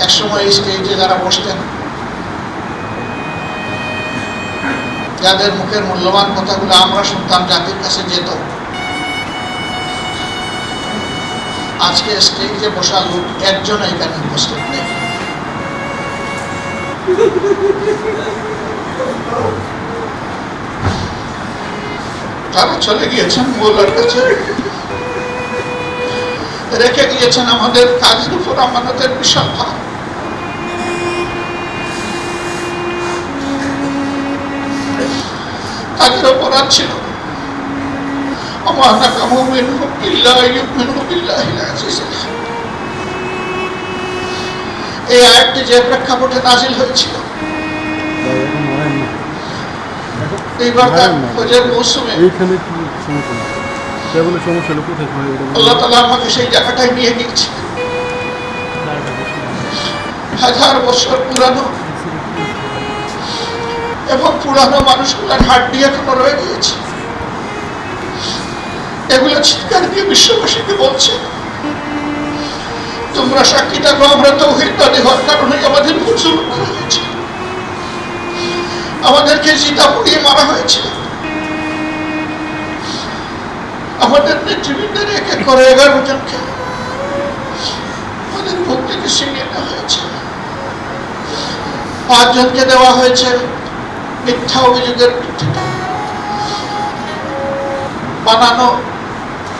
একসময় এই স্টেজে যারা বসতেন, যাদের মুখের মূল্যবান কথাগুলো আমরা শুনতাম, জাতির কাছে যেত, আজকে স্টেজে বসা লোক একজন এখানে উপস্থিত নেই। তারা চলে গিয়েছেন মৌলার কাছে, রেখে গিয়েছেন আমাদের কাজের উপর আমানতের বিশাল ভার। তাদের অপরাধ ছিল এই আয়াতটি যে প্রেক্ষাপটে নাজিল হয়েছিল, এইবার হজের মৌসুমে আল্লাহ তাআলা আমাকে সেই জায়গাটায় নিয়ে গিয়েছিলেন। 1000 বছর পুরানো এবং পুরানো মানুষগুলোর হাড্ডি এখনো রয়ে গিয়েছে। এগুলো চিৎকার দিয়ে বিশ্ববাসীকে বলছে, তোমরা সাক্ষী থাকো, আমরা তাওহীদবাদী হওয়ার কারণে আমাদের উপর জুলুম করা হয়েছে, আমাদেরকে জিন্দা পুড়িয়ে মারা হয়েছে, আমাদের নেতৃবৃন্দের এক এক করে 11 জনকে আমাদের বুক থেকে ছিনিয়ে নেওয়া হয়েছে। 5 জনকে দেওয়া হয়েছে মিথ্যা অভিযোগের ভিত্তিতে, বানানো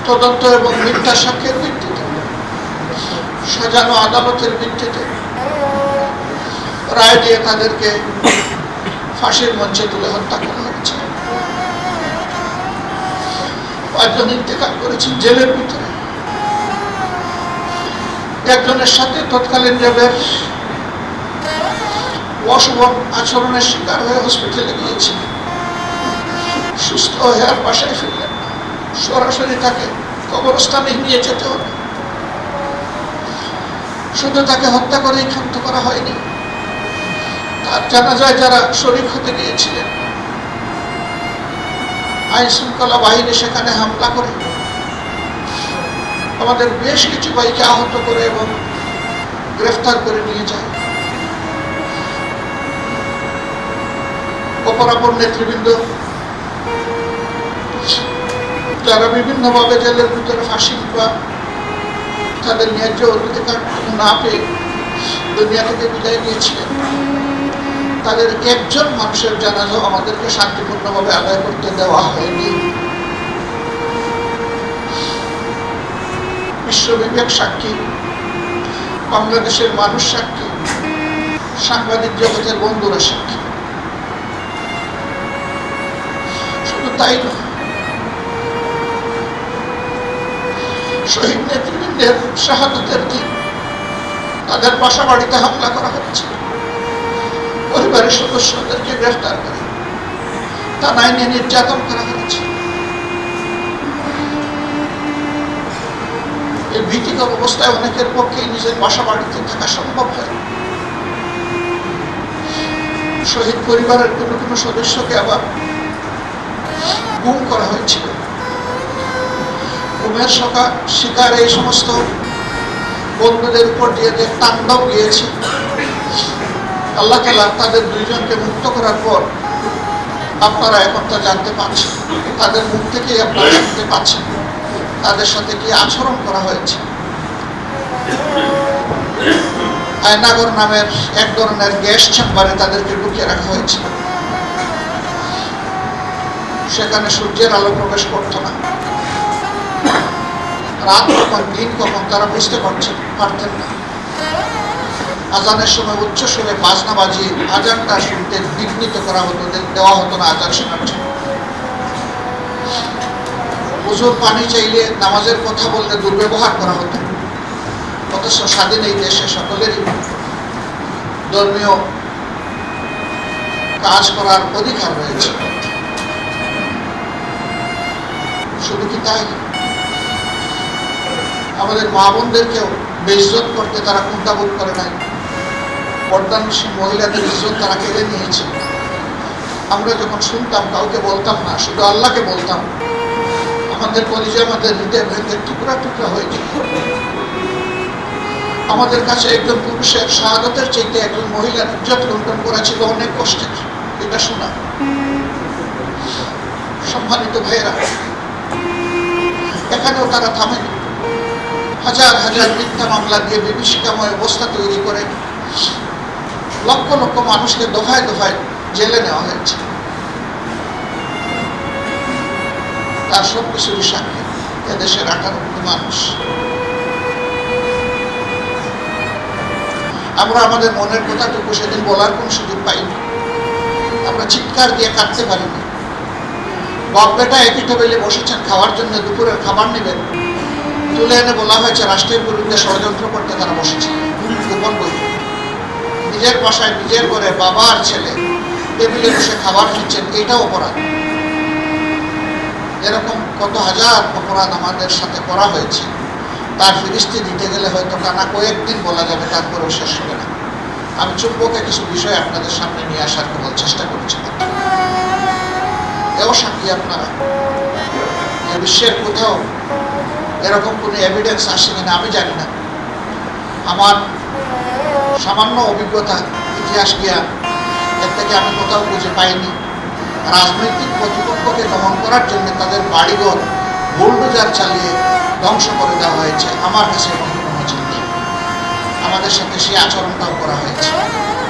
তদন্ত এবং মিথ্যা সাক্ষ্যের ভিত্তিতে, সাজানো আদালতের ভিত্তিতে রায় দিয়ে তাদেরকে ফাঁসির মঞ্চে তুলে হত্যা করা হয়েছে। 5 জন ইন্তেকাল করেছেন জেলের ভিতরে। একজনের সাথে তৎকালীন র্যাবের অশুভ আচরণের শিকার হয়ে হসপিটালে গিয়েছে, সুস্থ হয়ে আর বাসায় ফিরলেন, সরাসরি তাকে কবরস্থানে নিয়ে যেতে হবে। শুধু তাকে হত্যা করেই ক্ষান্ত করা হয়নি, তার জানাজায় যারা শরীক হতে গিয়েছিলেন, আইন শৃঙ্খলা বাহিনী সেখানে হামলা করে আমাদের বেশ কিছু ভাইকে আহত করে এবং গ্রেফতার করে নিয়ে যায়। অপরাপর নেতৃবৃন্দ যারা বিভিন্নভাবে জেলের ভিতরে ফাঁসি বা তাদের ন্যায্য অধিকার না পেয়ে দুনিয়া থেকে বিদায় নিয়েছিলেন, তাদের একজন মানুষের জানাজা আমাদেরকে শান্তিপূর্ণভাবে আদায় করতে দেওয়া হয়নি। বিশ্ববিবেক সাক্ষী, বাংলাদেশের মানুষ সাক্ষী, সাংবাদিক জগতের বন্ধুরা সাক্ষী। শুধু তাই নয়, শহীদ নেতৃবৃন্দের শাহাদাতের দিন তাদের বাসা বাড়িতে হামলা করা হচ্ছে, পরিবারের সদস্যদেরকে গ্রেফতার করে থানায় নিয়ে নির্যাতন করা হয়েছে। এই ভীতিকর অবস্থায় অনেকের পক্ষে নিজের বাসা বাড়িতে থাকা সম্ভব হয়। শহীদ পরিবারের কোনো কোনো সদস্যকে আবার গুম করা হয়েছিল। গুমের শিকার এই সমস্ত বন্ধুদের উপর দিয়ে যে তাণ্ডব গিয়েছে, আল্লাহ তাআলা তাদের 2 জনকে মুক্ত করার পর আপনারা এখন তা জানতে পারছেন, তাদের মুখ থেকেই আপনারা জানতে পারছেন তাদের সাথে কি আচরণ করা হয়েছে। আয়নাগর নামের এক ধরনের গ্যাস চেম্বারে তাদেরকে ঢুকিয়ে রাখা হয়েছিল। সেখানে সূর্যের আলো প্রবেশ করত না, রাত কখন দিন কখন তারা বুঝতে পারতেন না। আজানের সময় উচ্চ সুরে বাজনা বাজিয়ে আজানটা শুনতে বিঘ্নিত করা হতো, দেওয়া হতো না আজান শোনার জন্য। ওজোর পানি চাইলে, নামাজের কথা বললে দুর্ব্যবহার করা হতো। অথচ স্বাধীন এই দেশে সকলেরই ধর্মীয় কাজ করার অধিকার রয়েছে। শুধু কি তাই, আমাদের মা বোনদেরকেও বেইজ্জত করতে তারা কুণ্ঠাবোধ করে নাই। পর্দানসীন মহিলাদের ইজ্জত তারা কেড়ে নিয়েছে। আমরা যখন শুনতাম কাউকে বলতাম না, শুধু আল্লাহকে বলতাম, আমাদের কলিজা, আমাদের হৃদয় ভেঙে টুকরা টুকরা হয়ে যেত। আমাদের কাছে একজন পুরুষের শাহাদাতের চাইতে একজন মহিলার ইজ্জত লুণ্ঠন করা ছিল অনেক কষ্টের, এটা শোনা। সম্মানিত ভাইয়েরা, এখানেও তারা থামেনি। হাজার হাজার মিথ্যা মামলা দিয়ে বিভীষিকাময় অবস্থা তৈরি করে লক্ষ লক্ষ মানুষকে দফায় দফায় জেলে নেওয়া হয়েছে। তার সবকিছুরই সাক্ষী এদেশের 18 কোটি মানুষ। আমরা আমাদের মনের কথাটুকু সেদিন বলার কোন সুযোগ পাইনি। আমরা চিৎকার দিয়ে কাটতে পারিনি। বাপ বেটা একই টেবিলে বসেছেন খাওয়ার জন্য, দুপুরের খাবার নেবেন, তুলে এনে বলা হয়েছে রাষ্ট্রের বিরুদ্ধে ষড়যন্ত্র করতে তারা বসেছে। গোপন বৈঠক, নিজের বাসায় নিজের ঘরে বাবা আর ছেলে টেবিলে বসে খাবার খাচ্ছেন, এটাও অপরাধ। এরকম কত হাজার অপরাধ আমাদের সাথে করা হয়েছে, তার ফিরিস্তি দিতে গেলে হয়তো টানা কয়েকদিন বলা যাবে, তারপরেও শেষ হবে না। আমি চুম্বকে কিছু বিষয় আপনাদের সামনে নিয়ে আসার কেবল চেষ্টা করেছি। এও সাক্ষী আপনারা, বিশ্বের কোথাও এরকম কোনো এভিডেন্স আসে কিনা আমি জানি না। আমার সামান্য অভিজ্ঞতা, ইতিহাস জ্ঞান, এর থেকে আমি কোথাও খুঁজে পাইনি রাজনৈতিক প্রতিপক্ষকে দমন করার জন্য তাদের বাড়িঘর বুলডোজার চালিয়ে ধ্বংস করে দেওয়া হয়েছে। আমার কাছে এমন কোনো নজির নেই। আমাদের সাথে সেই আচরণটাও করা হয়েছে।